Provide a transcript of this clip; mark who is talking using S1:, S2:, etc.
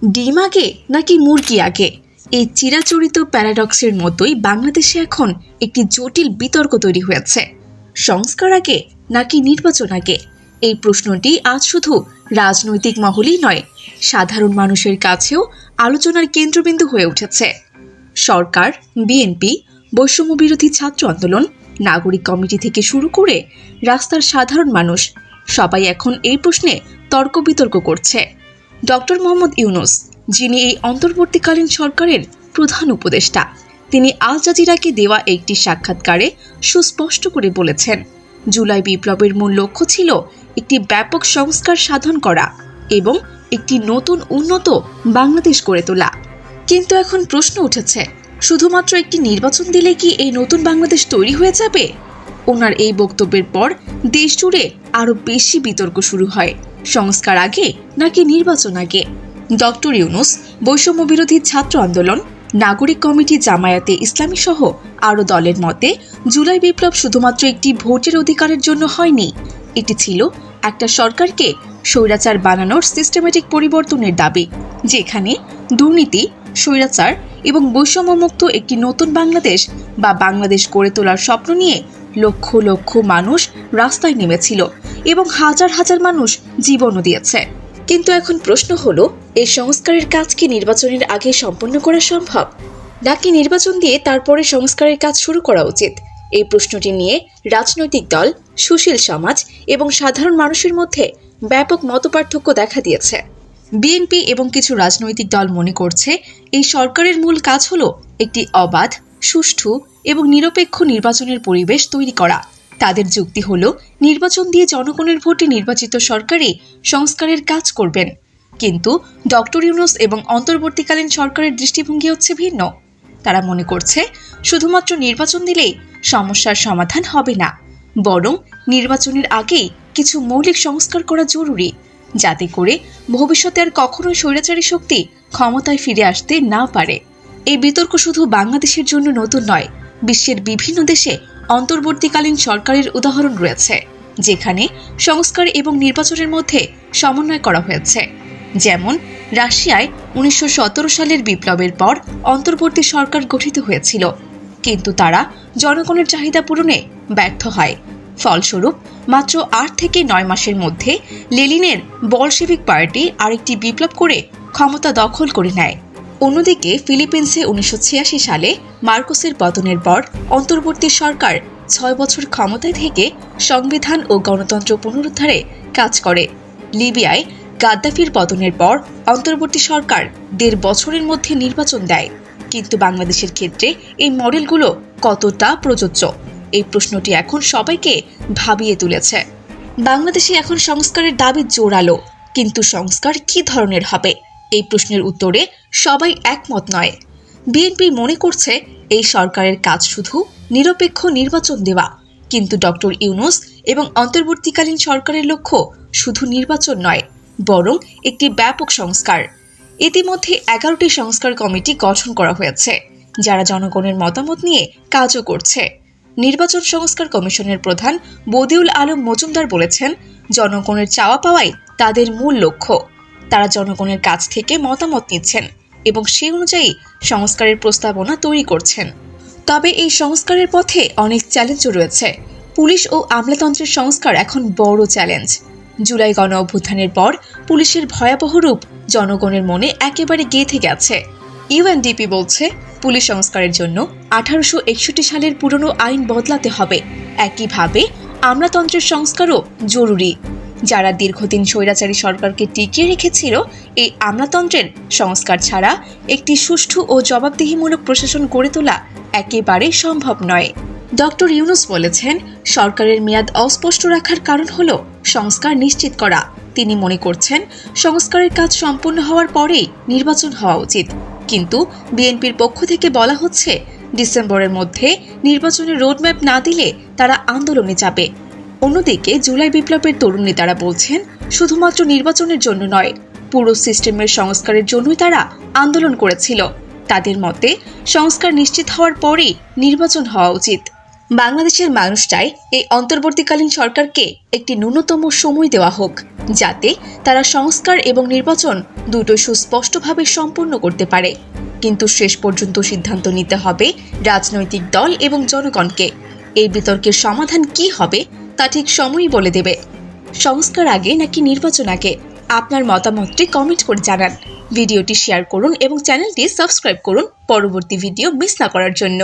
S1: ডিম আগে নাকি মুরগি আগে? এই চিরাচরিত প্যারাডক্সের মতোই বাংলাদেশে এখন একটি জটিল বিতর্ক তৈরি হয়েছে। সংস্কার আগে নাকি নির্বাচন আগে? এই প্রশ্নটি আজ শুধু রাজনৈতিক মহলেই নয়, সাধারণ মানুষের কাছেও আলোচনার কেন্দ্রবিন্দু হয়ে উঠেছে। সরকার, বিএনপি, বৈষম্য বিরোধী ছাত্র আন্দোলন, নাগরিক কমিটি থেকে শুরু করে রাস্তার সাধারণ মানুষ সবাই এখন এই প্রশ্নে তর্ক বিতর্ক করছে। ডক্টর মোহাম্মদ ইউনূস, যিনি এই অন্তর্বর্তীকালীন সরকারের প্রধান উপদেষ্টা, তিনি আল জাজিরাকে দেওয়া একটি সাক্ষাৎকারে সুস্পষ্ট করে বলেছেন, জুলাই বিপ্লবের মূল লক্ষ্য ছিল একটি ব্যাপক সংস্কার সাধন করা এবং একটি নতুন উন্নত বাংলাদেশ গড়ে তোলা। কিন্তু এখন প্রশ্ন উঠেছে, শুধুমাত্র একটি নির্বাচন দিলে কি এই নতুন বাংলাদেশ তৈরি হয়ে যাবে? ওনার এই বক্তব্যের পর দেশ জুড়ে আরো বেশি বিতর্ক শুরু হয়, সংস্কার আগে নাকি নির্বাচন আগে? ডক্টর ইউনূস, বৈষম্য বিরোধী ছাত্র আন্দোলন, নাগরিক কমিটি, জামায়াতে ইসলামী সহ আরও দলের মতে জুলাই বিপ্লব শুধুমাত্র একটি ভোটের অধিকারের জন্য হয়নি, এটি ছিল একটা সরকারকে স্বৈরাচার বানানোর সিস্টেমেটিক পরিবর্তনের দাবি, যেখানে দুর্নীতি, স্বৈরাচার এবং বৈষম্যমুক্ত একটি নতুন বাংলাদেশ বা বাংলাদেশ গড়ে তোলার স্বপ্ন নিয়ে লক্ষ লক্ষ মানুষ রাস্তায় নেমেছিল এবং হাজার হাজার মানুষ জীবনও দিয়েছে। কিন্তু এখন প্রশ্ন হলো, এই সংস্কারের কাজ কি নির্বাচনের আগে সম্পন্ন করা সম্ভব, নাকি নির্বাচন দিয়ে তারপরে সংস্কারের কাজ শুরু করা উচিত? এই প্রশ্নটি নিয়ে রাজনৈতিক দল, সুশীল সমাজ এবং সাধারণ মানুষের মধ্যে ব্যাপক মতপার্থক্য দেখা দিয়েছে। বিএনপি এবং কিছু রাজনৈতিক দল মনে করছে, এই সরকারের মূল কাজ হলো একটি অবাধ, সুষ্ঠু এবং নিরপেক্ষ নির্বাচনের পরিবেশ তৈরি করা। তাদের যুক্তি হলো, নির্বাচন দিয়ে জনগণের ভোটে নির্বাচিত সরকারই সংস্কারের কাজ করবেন। কিন্তু ডক্টর ইউনূস এবং অন্তর্বর্তীকালীন সরকারের দৃষ্টিভঙ্গি হচ্ছে ভিন্ন। তারা মনে করছে, শুধুমাত্র নির্বাচন দিলেই সমস্যার সমাধান হবে না, বরং নির্বাচনের আগেই কিছু মৌলিক সংস্কার করা জরুরি, যাতে করে ভবিষ্যতে আর কখনোই স্বৈরাচারী শক্তি ক্ষমতায় ফিরে আসতে না পারে। এই বিতর্ক শুধু বাংলাদেশের জন্য নতুন নয়, বিশ্বের বিভিন্ন দেশে অন্তর্বর্তীকালীন সরকারের উদাহরণ রয়েছে, যেখানে সংস্কার এবং নির্বাচনের মধ্যে সমন্বয় করা হয়েছে। যেমন রাশিয়ায় 1917 সালের বিপ্লবের পর অন্তর্বর্তী সরকার গঠিত হয়েছিল, কিন্তু তারা জনগণের চাহিদা পূরণে ব্যর্থ হয়। ফলস্বরূপ মাত্র 8 থেকে 9 মাসের মধ্যে লেনিনের বলশেভিক পার্টি আরেকটি বিপ্লব করে ক্ষমতা দখল করে নেয়। অন্যদিকে ফিলিপিন্সে 1986 সালে মার্কোসের পতনের পর অন্তর্বর্তী সরকার 6 বছর ক্ষমতায় থেকে সংবিধান ও গণতন্ত্র পুনরুদ্ধারে কাজ করে। লিবিয়ায় গাদ্দাফির পতনের পর অন্তর্বর্তী সরকার 1.5 বছরের মধ্যে নির্বাচন দেয়। কিন্তু বাংলাদেশের ক্ষেত্রে এই মডেলগুলো কতটা প্রযোজ্য? এই প্রশ্নটি এখন সবাইকে ভাবিয়ে তুলেছে। বাংলাদেশে এখন সংস্কারের দাবি জোরালো, কিন্তু সংস্কার কী ধরনের হবে? এই প্রশ্নের উত্তরে সবাই একমত নয়। বিএনপি মনে করছে, এই সরকারের কাজ শুধু নিরপেক্ষ নির্বাচন দেওয়া, কিন্তু ডক্টর ইউনূস এবং অন্তর্বর্তীকালীন সরকারের লক্ষ্য শুধু নির্বাচন নয়, বরং একটি ব্যাপক সংস্কার। ইতিমধ্যে 11টি সংস্কার কমিটি গঠন করা হয়েছে, যারা জনগণের মতামত নিয়ে কাজও করছে। নির্বাচন সংস্কার কমিশনের প্রধান বদিউল আলম মজুমদার বলেছেন, জনগণের চাওয়া পাওয়াই তাদের মূল লক্ষ্য। তারা জনগণের কাছ থেকে মতামত নিচ্ছেন এবং সেই অনুযায়ী সংস্কারের প্রস্তাবনা তৈরি করছেন। তবে এই সংস্কারের পথে অনেক চ্যালেঞ্জও রয়েছে। পুলিশ ও আমলাতন্ত্রের সংস্কার এখন বড় চ্যালেঞ্জ। জুলাই গণ অভ্যুত্থানের পর পুলিশের ভয়াবহ রূপ জনগণের মনে একেবারে গেঁথে গেছে। ইউএনডিপি বলছে, পুলিশ সংস্কারের জন্য 1861 সালের পুরনো আইন বদলাতে হবে। একইভাবে আমলাতন্ত্রের সংস্কারও জরুরি। যারা দীর্ঘদিন স্বৈরাচারী সরকারকে টিকিয়ে রেখেছিল, এই আমলাতন্ত্রের সংস্কার ছাড়া একটি সুষ্ঠু ও জবাবদিহিমূলক প্রশাসন গড়ে তোলা একেবারে সম্ভব নয়। ডক্টর ইউনূস বলেছেন, সরকারের মেয়াদ অস্পষ্ট রাখার কারণ হলো সংস্কার নিশ্চিত করা। তিনি মনে করছেন, সংস্কারের কাজ সম্পূর্ণ হওয়ার পরেই নির্বাচন হওয়া উচিত। কিন্তু বিএনপির পক্ষ থেকে বলা হচ্ছে, ডিসেম্বরের মধ্যে নির্বাচনের রোডম্যাপ না দিলে তারা আন্দোলনে যাবে। অন্যদিকে জুলাই বিপ্লবের তরুণ নেতারা বলছেন, শুধুমাত্র নির্বাচনের জন্য নয়, পুরো সিস্টেমের সংস্কারের জন্যই তারা আন্দোলন করেছিল। তাদের মতে, সংস্কার নিশ্চিত হওয়ার পরেই নির্বাচন হওয়া উচিত। বাংলাদেশের মানুষ চায় এই অন্তর্বর্তীকালীন সরকারকে একটি ন্যূনতম সময় দেওয়া হোক, যাতে তারা সংস্কার এবং নির্বাচন দুটোই সুস্পষ্টভাবে সম্পন্ন করতে পারে। কিন্তু শেষ পর্যন্ত সিদ্ধান্ত নিতে হবে রাজনৈতিক দল এবং জনগণকে। এই বিতর্কের সমাধান কি হবে তা ঠিক সময়ই বলে দেবে। সংস্কার আগে নাকি নির্বাচন আগে? আপনার মতামতটি কমেন্ট করে জানান। ভিডিওটি শেয়ার করুন এবং চ্যানেলটি সাবস্ক্রাইব করুন পরবর্তী ভিডিও মিস না করার জন্য।